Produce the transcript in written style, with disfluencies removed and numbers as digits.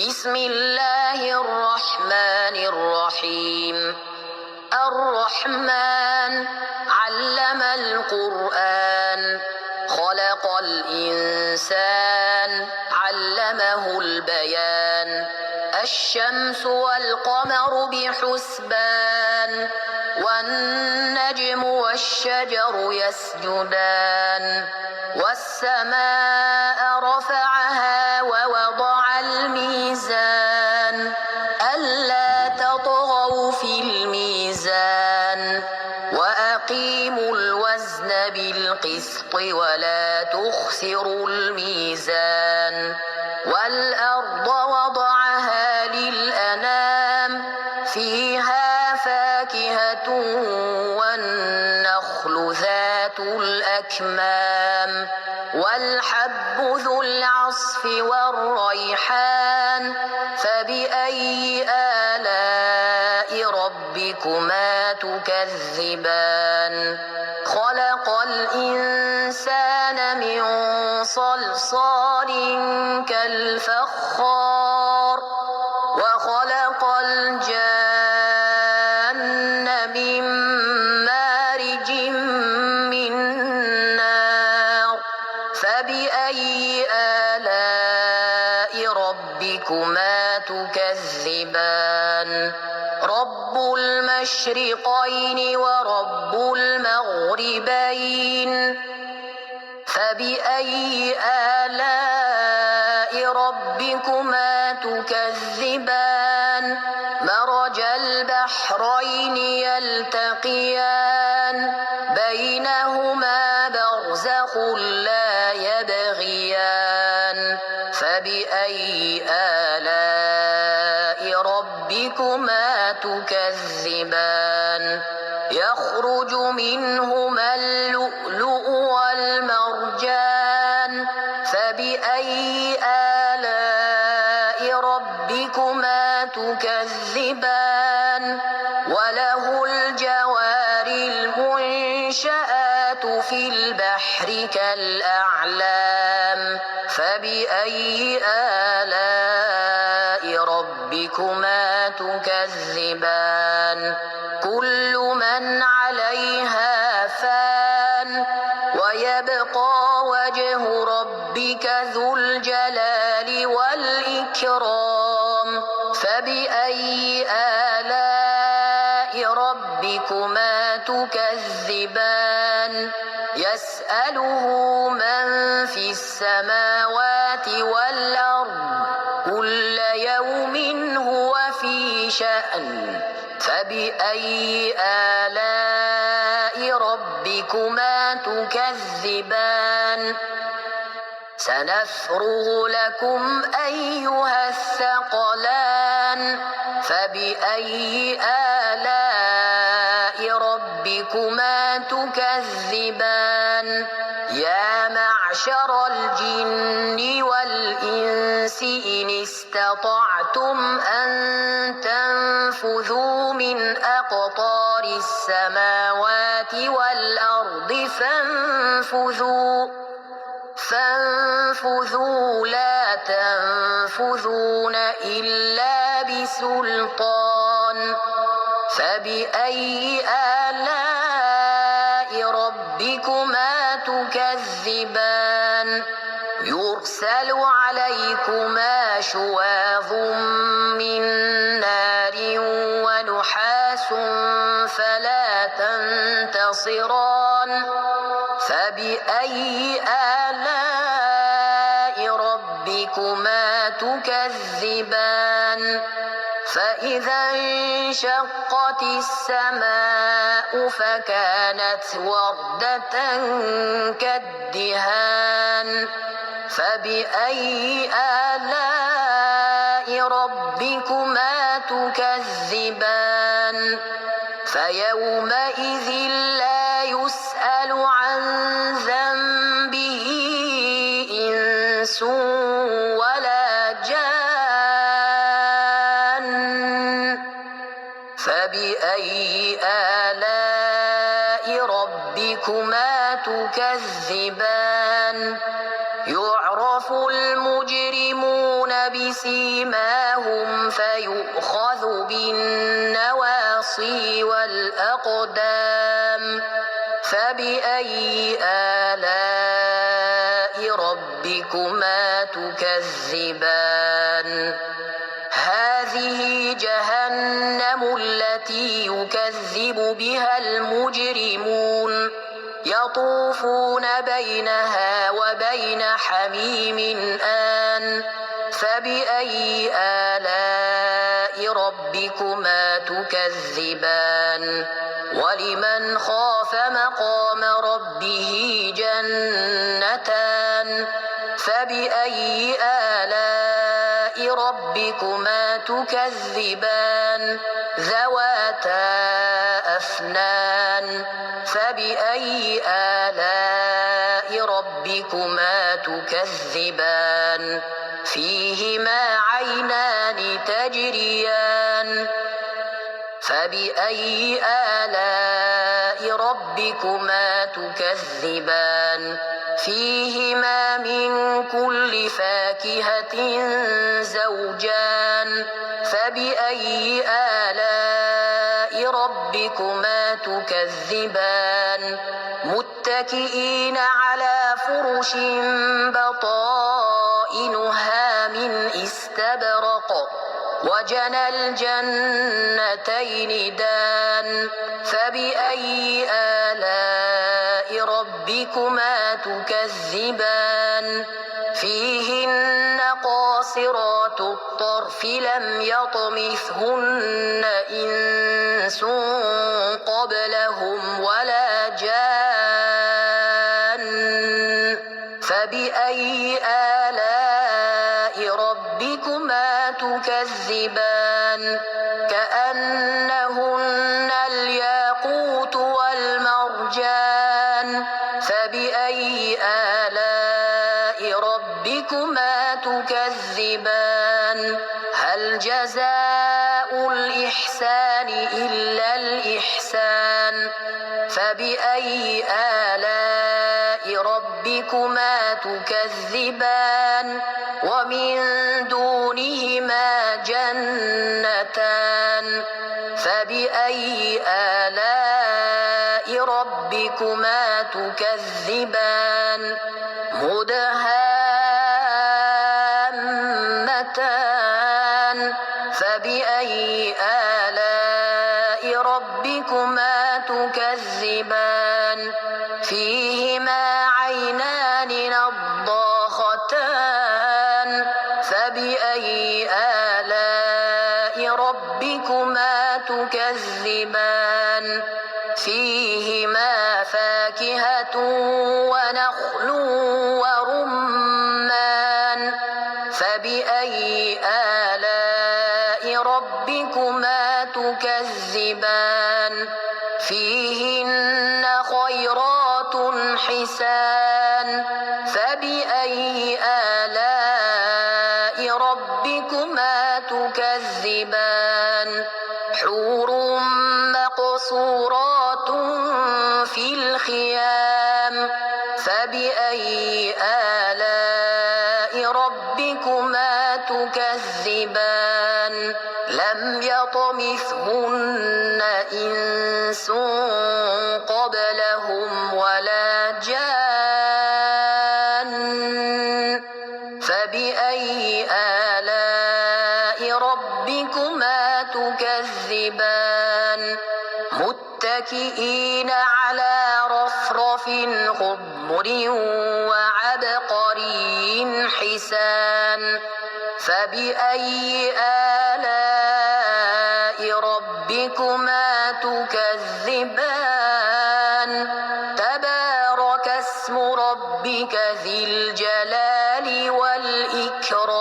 بسم الله الرحمن الرحيم. الرحمن علم القرآن، خلق الإنسان علمه البيان. الشمس والقمر بحسبان، والنجم والشجر يسجدان. والسماء رفعها ووضع الميزان، ألا تطغوا في الميزان. وأقيموا الوزن بالقسط ولا تخسروا الميزان. والأرض وضعها للأنام، فيها فاكهة والنخل ذات الأكمام، والحب ذو العصف والريحان. فبأي آلاء ربكما تكذبان؟ خلق الإنسان من صلصال كالفخار، وخلق الجان من مارج من نار. فبأي آلاء ربكما تكذبان؟ رب المشرقين ورب المغربين. فبأي آلاء ربكما تكذبان؟ مرج البحرين يلتقيان، بينهما برزخ لا يبغيان. فبأي آلاء ربكما تكذبان؟ يخرج منهما اللؤلؤ والمرجان. فبأي آلاء ربكما تكذبان؟ وله الجوار المنشآت في البحر كالأعلام. فبأي آلاء ربكما تكذبان؟ كل من عليها فان، ويبقى وجه ربك ذو الجلال والإكرام. فبأي آلاء ربكما تكذبان؟ يسأله من في السماوات والأرض، كل يوم هو في شأن. فبأي آلاء ربكما تكذبان؟ سنفرغ لكم أيها الثقلان. فبأي آلاء ربكما تكذبان؟ يا معشر الجن والإنس إن استطعتم أن تنفذوا من أقطار السماوات والأرض فانفذوا لا تنفذون إلا بسلطان. فبأي آلاء ربكما تكذبان؟ يرسل عليكما شواظ من نار ونحاس فلا تنتصران. فبأي آلاء ربكما تكذبان؟ فإذا انشقت السماء فكانت وردة كالدهان. فبأي آلاء ربكما تكذبان؟ فيومئذ لا يسأل عن ذنبه إنس ولا جان. فبأي آلاء ربكما تكذبان؟ يعرف المجرمون بسيماهم فيؤخذ بالنواصي والأقدام فبأي آلاء ربكما تكذبان هذه جهنم التي يكذب بها المجرمون يطوفون بينها وبين حميم آن فبأي آلاء ربكما تكذبان ولمن خاف مقام ربه جنتان فبأي آلاء ربكما تكذبان ذواتا أفنان فبأي آلاء ربكما تكذبان فيهما عينان تجريان فبأي آلاء ربكما تكذبان فيهما من كل فاكهة زوجان فبأي آلاء ربكما تكذبان متكئين على فرش بطائنها من استبرق وجنى الجنتين دان فبأي آلاء ربكما تكذبان فيهن قاصرات الطرف لم يطمثهن إنس قبلهم ولا جان فبأي آلاء ربكما تكذبان كأنهن الياقوت والمرجان فبأي آلاء ربكما تكذبان هل جزاء الإحسان إلا الإحسان فبأي آلاء ربكما تكذبان ومن دونهما جنتان فبأي آلاء ربكما تكذبان مدهامتان فبأي آلاء ربكما تكذبان فيهما عينان نضاختان فبأي آلاء ربكما تكذبان فيهما فاكهة ونخل ورمان فبأي آلاء ربكما تكذبان فيهن خيرات حسان فبأي آلاء ربكما تكذبان حور مقصورات في الخيام فبأي آلاء ربكما تكذبان لم يطمثهن إنس قبلهم ولا جان فبأي آلاء ربكما تكذبان متكئين على رفرف خضر وعبقري حسان فبأي آلاء ربكما تكذبان تبارك اسم ربك ذي الجلال والإكرام